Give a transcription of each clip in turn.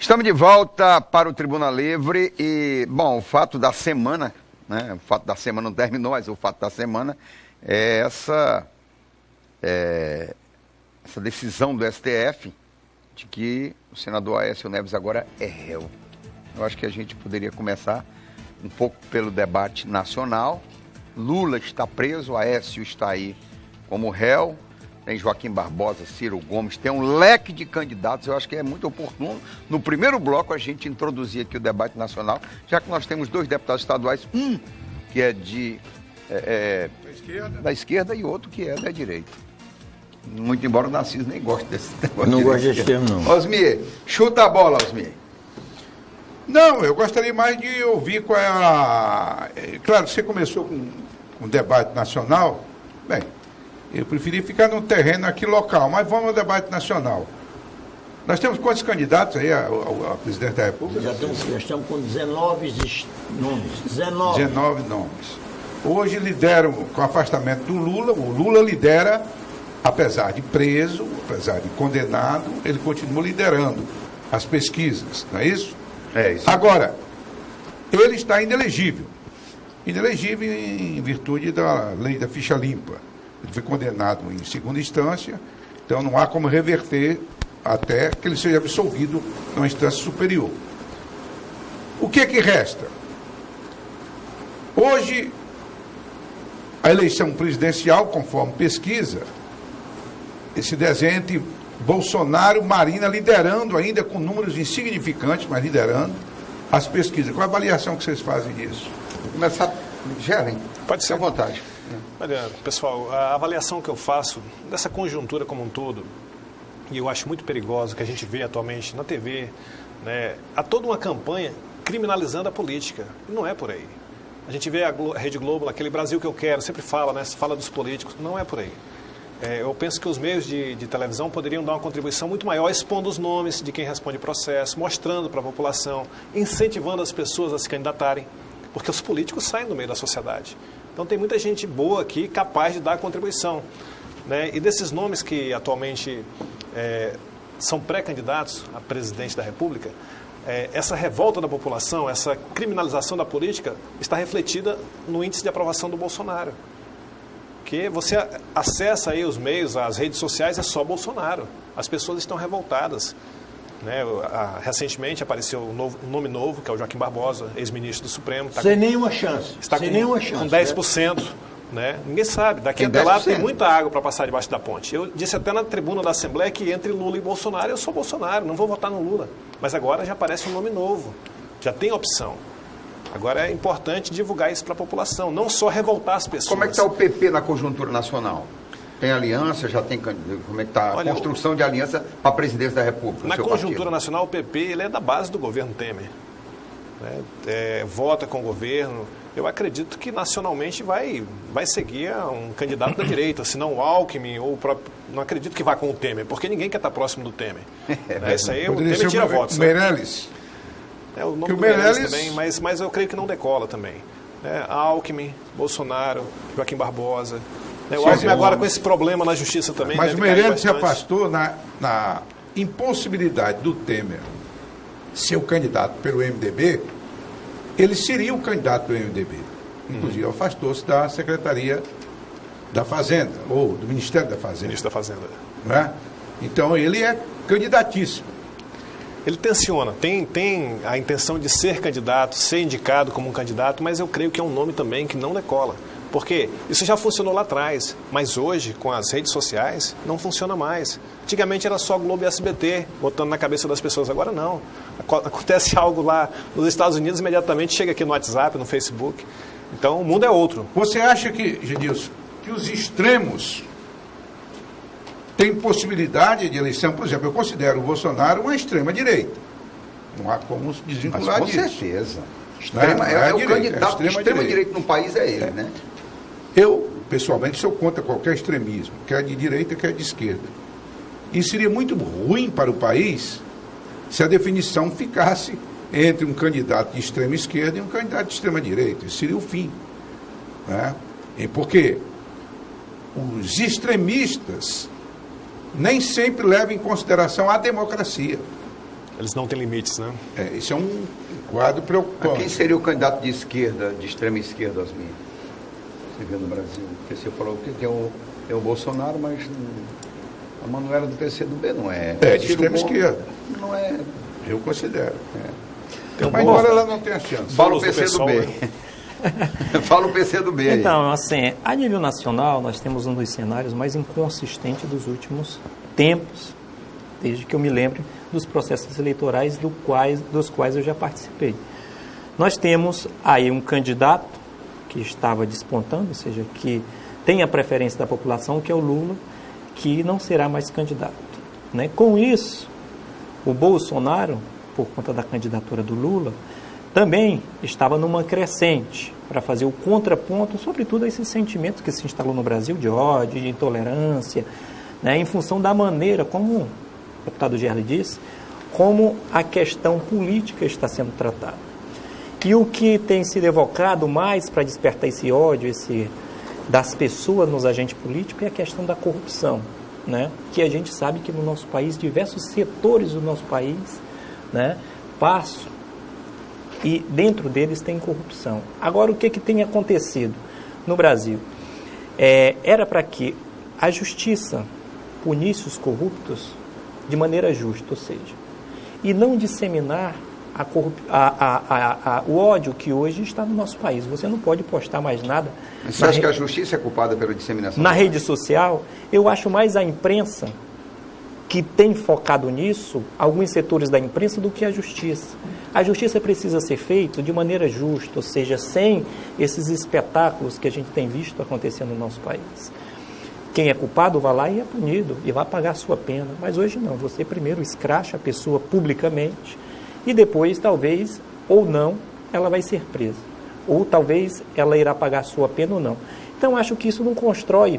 Estamos de volta para o Tribuna Livre e, bom, o fato da semana, né? O fato da semana não terminou, mas o fato da semana é essa decisão do STF de que o senador Aécio Neves agora é réu. Eu acho que a gente poderia começar um pouco pelo debate nacional. Lula está preso, Aécio está aí como réu. Tem Joaquim Barbosa, Ciro Gomes, tem um leque de candidatos. Eu acho que é muito oportuno, no primeiro bloco, a gente introduzir aqui o debate nacional, já que nós temos dois deputados estaduais, um que é da esquerda e outro que é da direita. Muito embora o Narciso nem goste desse negócio. Não gosto desse termo, não. Osmir, chuta a bola, Osmir. Não, eu gostaria mais de ouvir qual é a... Claro, você começou com o debate nacional, bem... Eu preferi ficar no terreno aqui local, mas vamos ao debate nacional. Nós temos quantos candidatos aí a presidente da República? Já estamos com 19 nomes. 19 nomes. Hoje lideram, com o afastamento do Lula, o Lula lidera, apesar de preso, apesar de condenado, ele continua liderando as pesquisas, não é isso? É isso. Agora, ele está inelegível. Inelegível em virtude da lei da ficha limpa. Ele foi condenado em segunda instância, então não há como reverter até que ele seja absolvido numa instância superior. O que é que resta? Hoje, a eleição presidencial, conforme pesquisa, esse desenho entre Bolsonaro e Marina liderando ainda com números insignificantes, mas liderando as pesquisas. Qual a avaliação que vocês fazem disso? Vou começar, Gerem. Pode ser. À vontade. Olha, pessoal, a avaliação que eu faço dessa conjuntura como um todo, e eu acho muito perigoso que a gente vê atualmente na TV, né, há toda uma campanha criminalizando a política. E não é por aí. A gente vê a Rede Globo, aquele Brasil que eu quero, sempre fala, né, fala dos políticos, não é por aí. Eu penso que os meios de televisão poderiam dar uma contribuição muito maior, expondo os nomes de quem responde processo, mostrando para a população, incentivando as pessoas a se candidatarem, porque os políticos saem do meio da sociedade. Então tem muita gente boa aqui capaz de dar contribuição, né? E desses nomes que atualmente são pré-candidatos a presidente da República, essa revolta da população, essa criminalização da política está refletida no índice de aprovação do Bolsonaro. Que você acessa aí os meios, as redes sociais, é só Bolsonaro. As pessoas estão revoltadas. Né? Recentemente apareceu um nome novo, que é o Joaquim Barbosa, ex-ministro do Supremo. Sem nenhuma chance. Está sem nenhuma chance. Com 10%. Né? Ninguém sabe. Daqui até lá tem muita água para passar debaixo da ponte. Eu disse até na tribuna da Assembleia que entre Lula e Bolsonaro, eu sou Bolsonaro, não vou votar no Lula. Mas agora já aparece um nome novo. Já tem opção. Agora é importante divulgar isso para a população, não só revoltar as pessoas. Como é que está o PP na conjuntura nacional? Tem aliança, já tem... Como é que está a construção de aliança para a presidência da República? Na conjuntura nacional, o PP ele é da base do governo Temer. Né? Vota com o governo. Eu acredito que nacionalmente vai seguir um candidato da direita, se não o Alckmin ou o próprio... Não acredito que vá com o Temer, porque ninguém quer estar próximo do Temer. Isso aí, o Temer tira votos. Meirelles. O nome do Meirelles também, mas eu creio que não decola também. Alckmin, Bolsonaro, Joaquim Barbosa... O Alckmin agora com esse problema na justiça também. Mas o Meirelles se afastou na impossibilidade do Temer ser o candidato pelo MDB, ele seria o candidato pelo MDB. Inclusive afastou-se da Secretaria da Fazenda, ou do Ministério da Fazenda. Ministro da Fazenda. Né? Então ele é candidatíssimo. Ele tensiona, tem a intenção de ser candidato, ser indicado como um candidato, mas eu creio que é um nome também que não decola. Porque isso já funcionou lá atrás, mas hoje, com as redes sociais, não funciona mais. Antigamente era só Globo e SBT, botando na cabeça das pessoas, agora não. Acontece algo lá nos Estados Unidos, imediatamente chega aqui no WhatsApp, no Facebook. Então, o mundo é outro. Você acha que, Gedilson, que os extremos têm possibilidade de eleição? Por exemplo, eu considero o Bolsonaro uma extrema-direita. Não há como se desvincular disso. Com certeza. O candidato extrema-direita no país é ele, né? Eu, pessoalmente, sou contra qualquer extremismo, quer de direita, quer de esquerda. E seria muito ruim para o país se a definição ficasse entre um candidato de extrema esquerda e um candidato de extrema direita. Isso seria o fim. Né? Porque os extremistas nem sempre levam em consideração a democracia. Eles não têm limites, né? Isso é um quadro preocupante. Quem seria o candidato de esquerda, de extrema esquerda, Osmir? Você vê no Brasil? Porque você falou que tem o Bolsonaro, mas a Manuela do PCdoB não é. De extrema esquerda. Não é. Eu considero. Mas agora ela não tem a chance. Fala o PCdoB. Fala o PCdoB aí. Então, assim, a nível nacional, nós temos um dos cenários mais inconsistentes dos últimos tempos, desde que eu me lembro dos processos eleitorais dos quais eu já participei. Nós temos aí um candidato que estava despontando, ou seja, que tem a preferência da população, que é o Lula, que não será mais candidato, né? Com isso, o Bolsonaro, por conta da candidatura do Lula, também estava numa crescente para fazer o contraponto, sobretudo a esses sentimentos que se instalou no Brasil de ódio, de intolerância, né, em função da maneira, como o deputado Gerli disse, como a questão política está sendo tratada. E o que tem sido evocado mais para despertar esse ódio das pessoas nos agentes políticos é a questão da corrupção, né, que a gente sabe que no nosso país, diversos setores do nosso país, né, passam e dentro deles tem corrupção. Agora, o que tem acontecido no Brasil? Era para que a justiça punisse os corruptos de maneira justa, ou seja, e não disseminar o ódio que hoje está no nosso país. Você não pode postar mais nada. Mas você acha que a justiça é culpada pela disseminação? Na rede social, eu acho mais a imprensa que tem focado nisso, alguns setores da imprensa, do que a justiça. A justiça precisa ser feita de maneira justa, ou seja, sem esses espetáculos que a gente tem visto acontecer no nosso país. Quem é culpado vai lá e é punido, e vai pagar a sua pena. Mas hoje não, você primeiro escracha a pessoa publicamente, e depois, talvez, ou não, ela vai ser presa. Ou talvez ela irá pagar a sua pena ou não. Então, acho que isso não constrói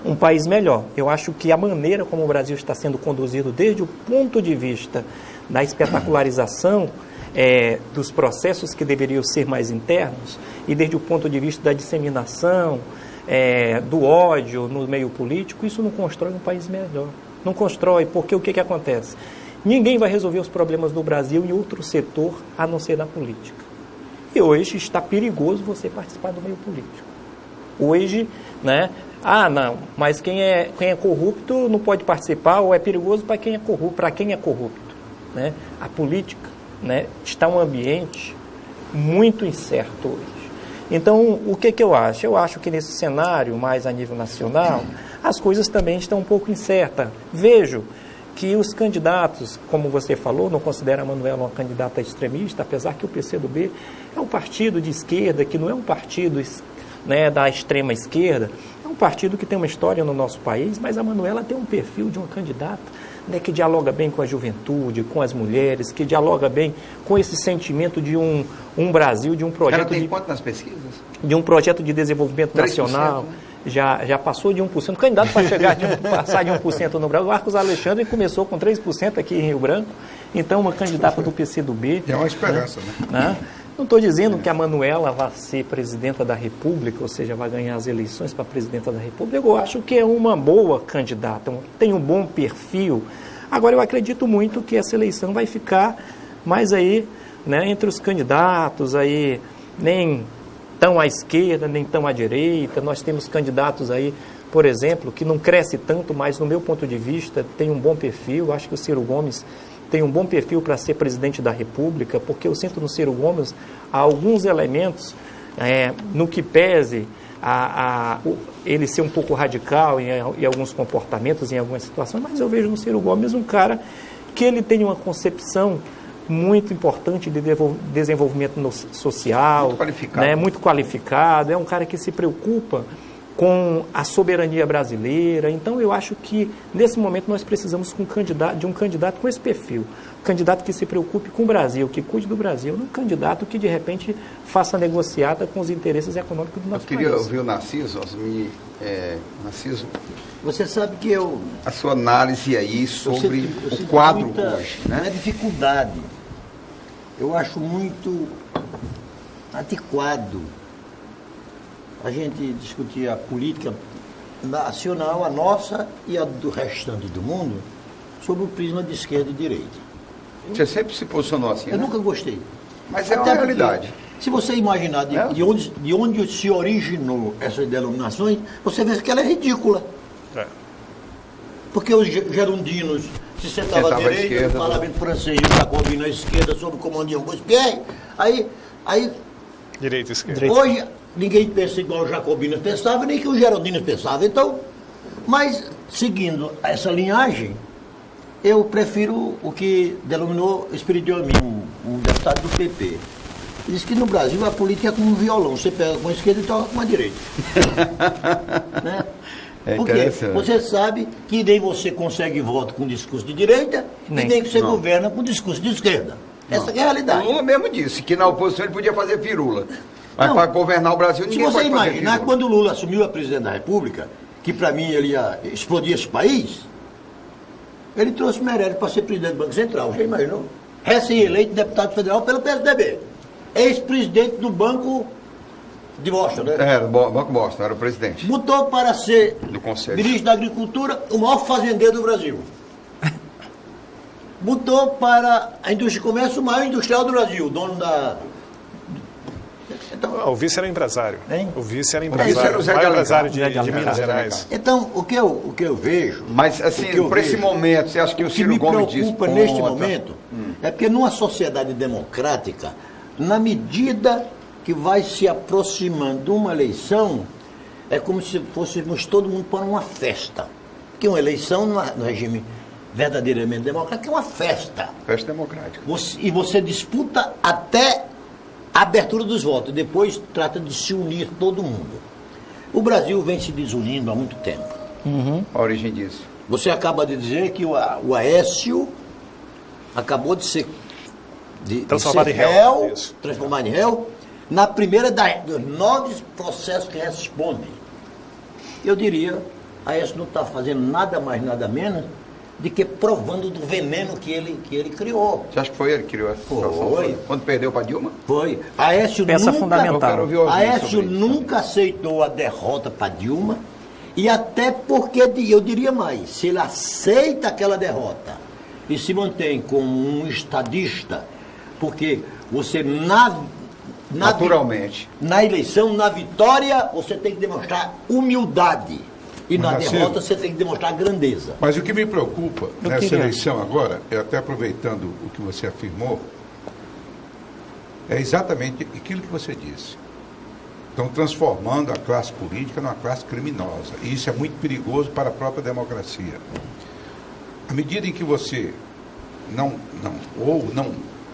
um país melhor. Eu acho que a maneira como o Brasil está sendo conduzido, desde o ponto de vista da espetacularização dos processos que deveriam ser mais internos, e desde o ponto de vista da disseminação, do ódio no meio político, isso não constrói um país melhor. Não constrói, porque o que acontece? Ninguém vai resolver os problemas do Brasil em outro setor, a não ser na política. E hoje está perigoso você participar do meio político. Hoje, né? Não, mas quem é corrupto não pode participar, ou é perigoso para quem é corrupto, né? A política, né, está um ambiente muito incerto hoje. Então, o que eu acho? Eu acho que nesse cenário, mais a nível nacional, as coisas também estão um pouco incertas. Vejo que os candidatos, como você falou, não considera a Manuela uma candidata extremista, apesar que o PCdoB é um partido de esquerda, que não é um partido, né, da extrema esquerda, é um partido que tem uma história no nosso país, mas a Manuela tem um perfil de uma candidata, né, que dialoga bem com a juventude, com as mulheres, que dialoga bem com esse sentimento de um Brasil, de um projeto... Ela tem quanto nas pesquisas? De um projeto de desenvolvimento 3%, nacional, né? Já passou de 1%. O candidato para passar de 1% no Brasil, o Marcos Alexandre começou com 3% aqui em Rio Branco, então uma candidata do PCdoB. É uma esperança, né? Não estou dizendo que a Manuela vai ser presidenta da República, ou seja, vai ganhar as eleições para presidenta da República. Eu acho que é uma boa candidata, tem um bom perfil. Agora, eu acredito muito que essa eleição vai ficar mais aí, né, entre os candidatos, aí, nem tão à esquerda, nem tão à direita. Nós temos candidatos aí, por exemplo, que não cresce tanto, mas, no meu ponto de vista, tem um bom perfil. Eu acho que o Ciro Gomes tem um bom perfil para ser presidente da República, porque eu sinto no Ciro Gomes alguns elementos, no que pese ele ser um pouco radical em alguns comportamentos, em algumas situações, mas eu vejo no Ciro Gomes um cara que ele tem uma concepção muito importante de desenvolvimento social, muito qualificado, né, muito qualificado, é um cara que se preocupa com a soberania brasileira. Então, eu acho que, nesse momento, nós precisamos de um candidato com esse perfil. Um candidato que se preocupe com o Brasil, que cuide do Brasil, não um candidato que, de repente, faça negociata com os interesses econômicos do nosso país. Eu queria ouvir o Narciso. Narciso, você sabe que a sua análise aí sobre o quadro hoje, né? Uma dificuldade. Eu acho muito antiquado a gente discutir a política nacional, a nossa e a do restante do mundo, sob o prisma de esquerda e direita. Você sempre se posicionou assim, Eu né? nunca gostei. Mas é Até uma porque, realidade. Se você imaginar de onde se originou essas denominações, você vê que ela é ridícula. É. Porque os gerondinos se sentavam à Sentava à direita, esquerda, falavam em francês, e o jacobino à esquerda, sob o comando de Robespierre. Aí Direita e esquerda. Direita. hoje, ninguém pensa igual os jacobinos pensavam, nem que os gerondinos pensavam. Então, mas, seguindo essa linhagem, eu prefiro o que denominou Espírito Amin, um deputado do PP. Diz que no Brasil a política é como um violão, você pega com a esquerda e toca com a direita. Né? É Porque interessante. você sabe que nem você consegue voto com discurso de direita e nem que você governa com discurso de esquerda. Essa que é a O realidade. Lula mesmo disse que na oposição ele podia fazer firula. Mas Não. para governar o Brasil Se ninguém você pode fazer imaginar, firula. quando o Lula assumiu a presidência da República, que para mim ele ia explodir esse país, ele trouxe Meirelles para ser presidente do Banco Central, já imaginou? Recém-eleito deputado federal pelo PSDB. Ex-presidente do Banco de Washington, né? Era, o Banco Boston, era o presidente. Botou para ser Do Conselho. ministro da Agricultura, o maior fazendeiro do Brasil. Botou para a indústria de comércio, o maior industrial do Brasil, dono da... Então, O vice era empresário. Hein? O vice era vice era empresário. o Zé O maior de empresário Alencar. de Minas Zé de Gerais. então o que eu vejo... Mas, assim, o que eu por esse vejo, momento, você acha que o O que Ciro me Gomes diz... preocupa neste momento é porque numa sociedade democrática, na medida que vai se aproximando uma eleição, é como se fôssemos todo mundo para uma festa. Porque uma eleição no regime verdadeiramente democrático é uma festa. Festa democrática. E você disputa até a abertura dos votos, depois trata de se unir todo mundo. O Brasil vem se desunindo há muito tempo. A origem disso. Você acaba de dizer que o Aécio acabou de ser Transformado ser em réu. Isso. transformado em réu, na primeira dos 9 processos que respondem. Eu diria, Aécio não está fazendo nada mais, nada menos de que provando do veneno que ele criou. Você acha que foi ele que criou essa situação? Foi. Quando perdeu para Dilma? Foi. Aécio Peça nunca, fundamental. Eu quero ouvir o Aécio sobre isso nunca aceitou a derrota para Dilma, e até porque, eu diria mais, se ele aceita aquela derrota e se mantém como um estadista, porque você Naturalmente. na eleição, na vitória, você tem que demonstrar humildade. E na Mas, derrota Ciro, você tem que demonstrar grandeza. Mas o que me preocupa Eu nessa queria. eleição agora, até aproveitando o que você afirmou, é exatamente aquilo que você disse. Estão transformando a classe política numa classe criminosa. E isso é muito perigoso para a própria democracia. À medida em que você não,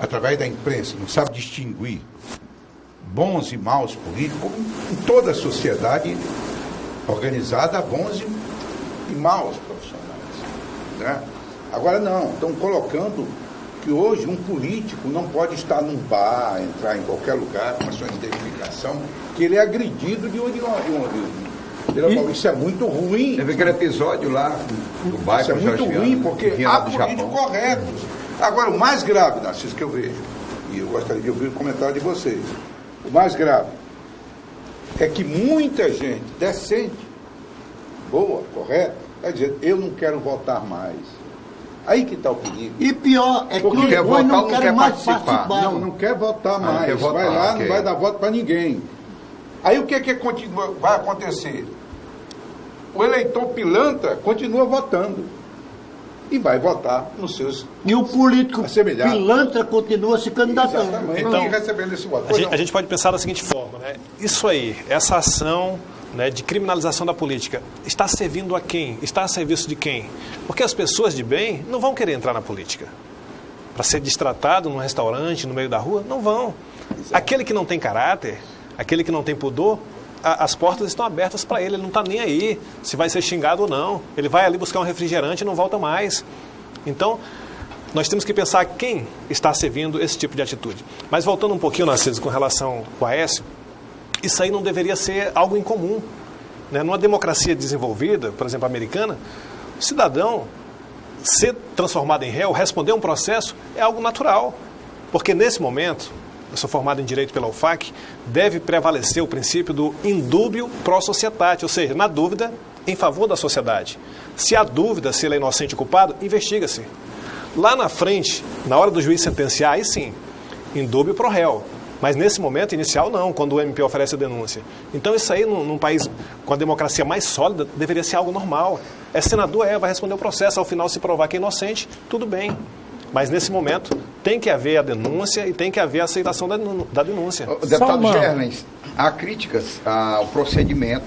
através da imprensa, não sabe distinguir bons e maus políticos, como em toda a sociedade organizada, há bons e maus profissionais. Né? Agora não, estão colocando que hoje um político não pode estar num bar, entrar em qualquer lugar com a sua identificação, que ele é agredido de onde. Isso é muito ruim. Teve aquele episódio lá do bairro Isso é muito Jorge ruim, Viana, porque que vinha há lá do políticos Japão. corretos. Agora, o mais grave, Narciso, que eu vejo, e eu gostaria de ouvir o comentário de vocês, o mais grave é que muita gente decente, boa, correta, vai dizer, eu não quero votar mais. Aí que está o perigo. E pior é que Porque os quer bons votar, não não querem quer mais participar. participar. Não quer votar não mais. quer votar, vai lá, ok. não vai dar voto para ninguém. Aí o que vai acontecer? O eleitor pilantra continua votando. E vai votar nos seus... E o político Assemelhado. pilantra continua se candidatando. Exatamente. Então, E recebendo esse voto. A gente pode pensar da seguinte forma, né? Isso aí, essa ação, né, de criminalização da política, está servindo a quem? Está a serviço de quem? Porque as pessoas de bem não vão querer entrar na política. Para ser destratado num restaurante, no meio da rua, não vão. Aquele que não tem caráter, aquele que não tem pudor, as portas estão abertas para ele não está nem aí se vai ser xingado ou não. Ele vai ali buscar um refrigerante e não volta mais. Então, nós temos que pensar quem está servindo esse tipo de atitude. Mas voltando um pouquinho, Narciso, com relação ao Aécio, isso aí não deveria ser algo incomum. Né? Numa democracia desenvolvida, por exemplo, americana, o cidadão ser transformado em réu, responder um processo, é algo natural. Porque nesse momento, eu sou formado em Direito pela UFAC, deve prevalecer o princípio do indúbio pro societate, ou seja, na dúvida, em favor da sociedade. Se há dúvida se ele é inocente ou culpado, investiga-se. Lá na frente, na hora do juiz sentenciar, aí sim, indúbio pro réu. Mas nesse momento inicial, não, quando o MP oferece a denúncia. Então isso aí, num país com a democracia mais sólida, deveria ser algo normal. É senador, vai responder o processo, ao final se provar que é inocente, tudo bem. Mas nesse momento tem que haver a denúncia e tem que haver a aceitação da denúncia. O deputado Gerlens, há críticas ao procedimento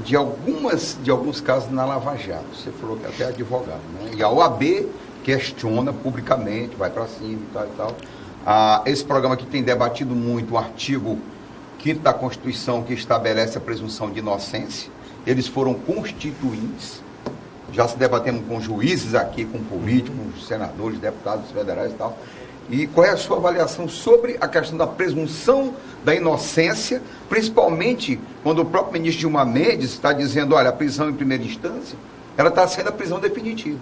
de alguns casos na Lava Jato. Você falou que até advogado, né? E a OAB questiona publicamente, vai para cima e tal. Esse programa aqui tem debatido muito o artigo 5º da Constituição, que estabelece a presunção de inocência. Eles foram constituintes, já se debatemos com juízes aqui, com políticos, senadores, deputados federais e tal. E qual é a sua avaliação sobre a questão da presunção da inocência, principalmente quando o próprio ministro Gilmar Mendes está dizendo, olha, a prisão em primeira instância, ela está sendo a prisão definitiva.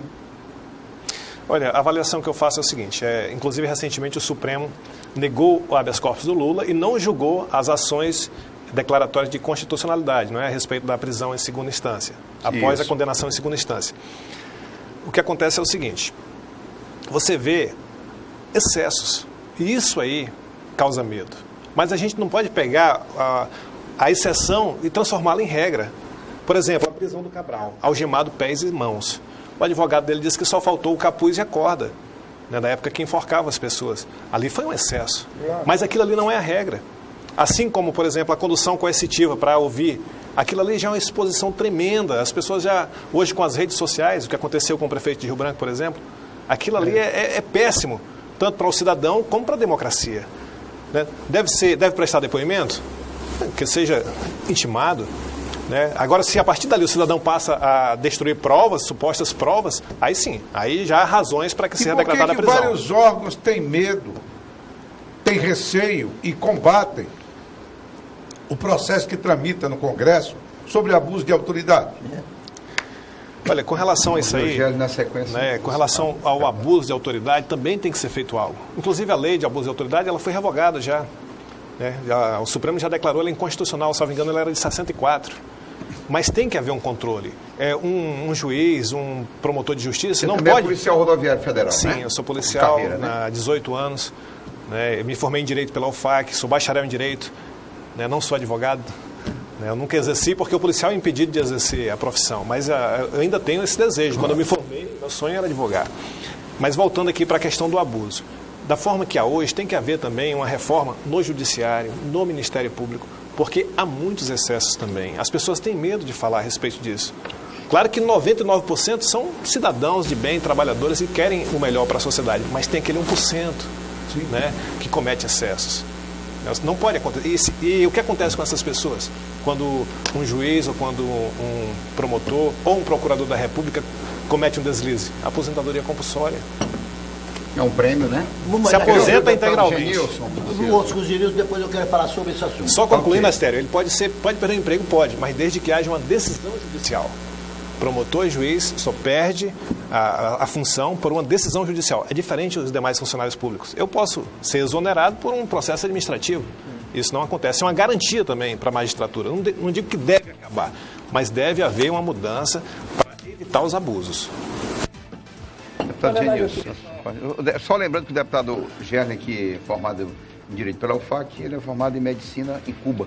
Olha, a avaliação que eu faço é o seguinte, inclusive recentemente o Supremo negou o habeas corpus do Lula e não julgou as ações declaratórias de constitucionalidade, não é, a respeito da prisão em segunda instância, após a condenação em segunda instância. O que acontece é o seguinte, você vê excessos, e isso aí causa medo. Mas a gente não pode pegar a exceção e transformá-la em regra. Por exemplo, a prisão do Cabral, algemado pés e mãos. O advogado dele disse que só faltou o capuz e a corda, né, na época que enforcava as pessoas. Ali foi um excesso. Mas aquilo ali não é a regra. Assim como, por exemplo, a condução coercitiva para ouvir, aquilo ali já é uma exposição tremenda. As pessoas já, hoje com as redes sociais, o que aconteceu com o prefeito de Rio Branco, por exemplo, aquilo ali é péssimo, tanto para o cidadão como para a democracia. Né? Deve prestar depoimento, que seja intimado. Né? Agora, se a partir dali o cidadão passa a destruir provas, supostas provas, aí sim, aí já há razões para que seja decretada a prisão. Vários órgãos têm medo, têm receio e combatem o processo que tramita no Congresso sobre abuso de autoridade? Olha, com relação a isso aí, né, com relação ao abuso de autoridade, também tem que ser feito algo. Inclusive a lei de abuso de autoridade, ela foi revogada já. Né? O Supremo já declarou ela inconstitucional, se não me engano, ela era de 64. Mas tem que haver um controle. Um juiz, um promotor de justiça, você não também pode... é policial rodoviário federal, Sim, né? Eu sou policial Carreira, há 18 anos. Né? Eu me formei em Direito pela UFAC, sou bacharel em Direito, né? Não sou advogado. Né? Eu nunca exerci porque o policial é impedido de exercer a profissão. Mas eu ainda tenho esse desejo. Quando eu me formei, meu sonho era advogar. Mas voltando aqui para a questão do abuso. Da forma que há hoje, tem que haver também uma reforma no Judiciário, no Ministério Público, porque há muitos excessos também. As pessoas têm medo de falar a respeito disso. Claro que 99% são cidadãos de bem, trabalhadores e querem o melhor para a sociedade, mas tem aquele 1%, né, que comete excessos. Não pode acontecer. E o que acontece com essas pessoas? Quando um juiz ou quando um promotor ou um procurador da República comete um deslize? A aposentadoria compulsória. É um prêmio, né? Se aposenta integralmente. No outro Genilson, depois eu quero falar sobre esse assunto. Só concluindo, Astério, ele pode perder o emprego? Pode, mas desde que haja uma decisão judicial. Promotor e juiz só perde a função por uma decisão judicial. É diferente dos demais funcionários públicos. Eu posso ser exonerado por um processo administrativo. Isso não acontece. É uma garantia também para a magistratura. Não digo que deve acabar, mas deve haver uma mudança para evitar os abusos. Deputado Genilson, só lembrando que o deputado Gerlens, que é formado em Direito pela UFAC, ele é formado em Medicina em Cuba.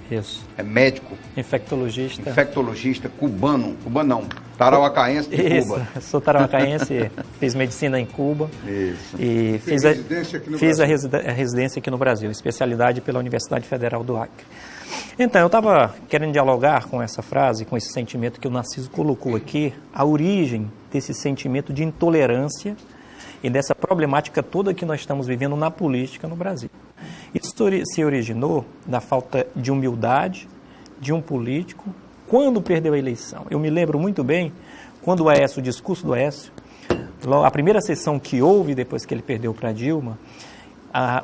Isso. É médico. Infectologista cubano. Cubano não. Tarauacaense de Isso. Cuba. Sou tarauacaense, fiz medicina em Cuba. Isso. E fiz a residência aqui no Brasil, especialidade pela Universidade Federal do Acre. Então, eu estava querendo dialogar com essa frase, com esse sentimento que o Narciso colocou aqui, a origem desse sentimento de intolerância e dessa problemática toda que nós estamos vivendo na política no Brasil. Isso se originou da falta de humildade de um político quando perdeu a eleição. Eu me lembro muito bem quando o discurso do Aécio, a primeira sessão que houve depois que ele perdeu para Dilma,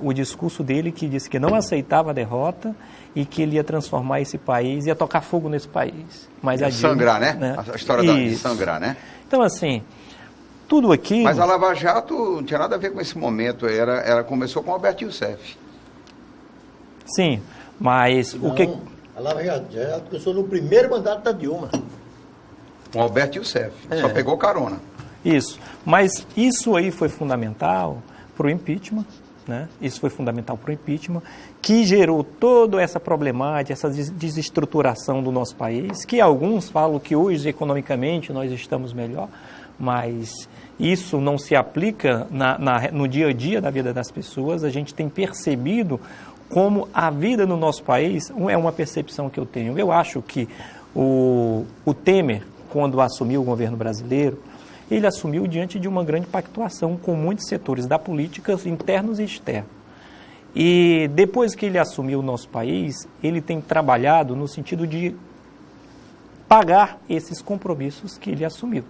o discurso dele que disse que não aceitava a derrota e que ele ia transformar esse país, ia tocar fogo nesse país. Mas a Dilma, sangrar, né? A história de sangrar, né? Então, assim, tudo aqui... Mas a Lava Jato não tinha nada a ver com esse momento, ela começou com o Alberto Youssef. Sim, mas não, o que... A Lava Jato começou no primeiro mandato da Dilma. O Alberto Youssef. Só pegou carona. Isso. Mas isso aí foi fundamental para o impeachment, né? Isso foi fundamental para o impeachment, que gerou toda essa problemática, essa desestruturação do nosso país, que alguns falam que hoje, economicamente, nós estamos melhor, mas isso não se aplica no dia a dia da vida das pessoas. A gente tem percebido como a vida no nosso país, é uma percepção que eu tenho. Eu acho que o Temer, quando assumiu o governo brasileiro, ele assumiu diante de uma grande pactuação com muitos setores da política, internos e externos. E depois que ele assumiu o nosso país, ele tem trabalhado no sentido de pagar esses compromissos que ele assumiu,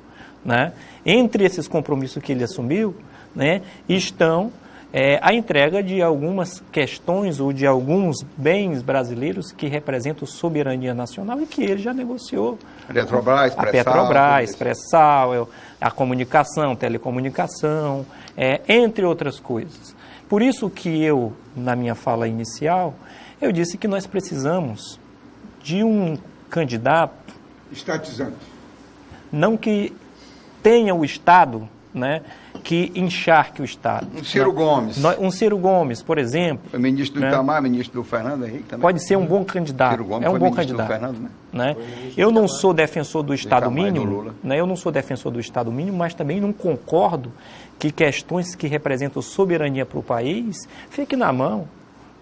né? Entre esses compromissos que ele assumiu, né, estão a entrega de algumas questões ou de alguns bens brasileiros que representam soberania nacional e que ele já negociou. A Petrobras, pré-sal, a comunicação, telecomunicação, entre outras coisas. Por isso que eu, na minha fala inicial, eu disse que nós precisamos de um candidato Estatizante. não que tenha o Estado, né, que encharque o Estado. Um Ciro Gomes. Um Ciro Gomes, por exemplo. Foi ministro do né? Itamar, ministro do Fernando Henrique também. Pode ser um bom candidato. Ciro Gomes é um foi bom ministro candidato. do Fernando, né? Eu não sou defensor do Estado Itamar e do mínimo, Lula. né? Eu não sou defensor do Estado mínimo, mas também não concordo que questões que representam soberania para o país fiquem na mão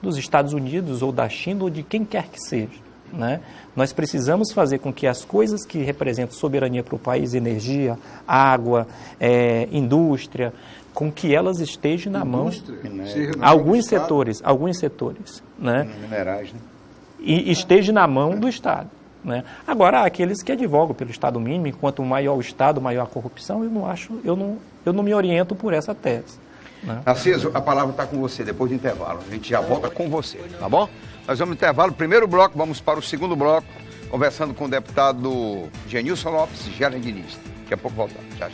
dos Estados Unidos ou da China ou de quem quer que seja. Né? Nós precisamos fazer com que as coisas que representam soberania para o país, energia, água, indústria, com que elas estejam na mão. Alguns setores, né? Minerais, né? E esteja na mão do Estado. Né? Agora, há aqueles que advogam pelo Estado mínimo, enquanto maior o Estado, maior a corrupção, eu não me oriento por essa tese. Né? Narciso, a palavra está com você depois do intervalo. A gente já volta com você, tá bom? Nós vamos no intervalo, primeiro bloco, vamos para o segundo bloco, conversando com o deputado Genilson Lopes e Gerard Diniz. Daqui a pouco voltamos. Já.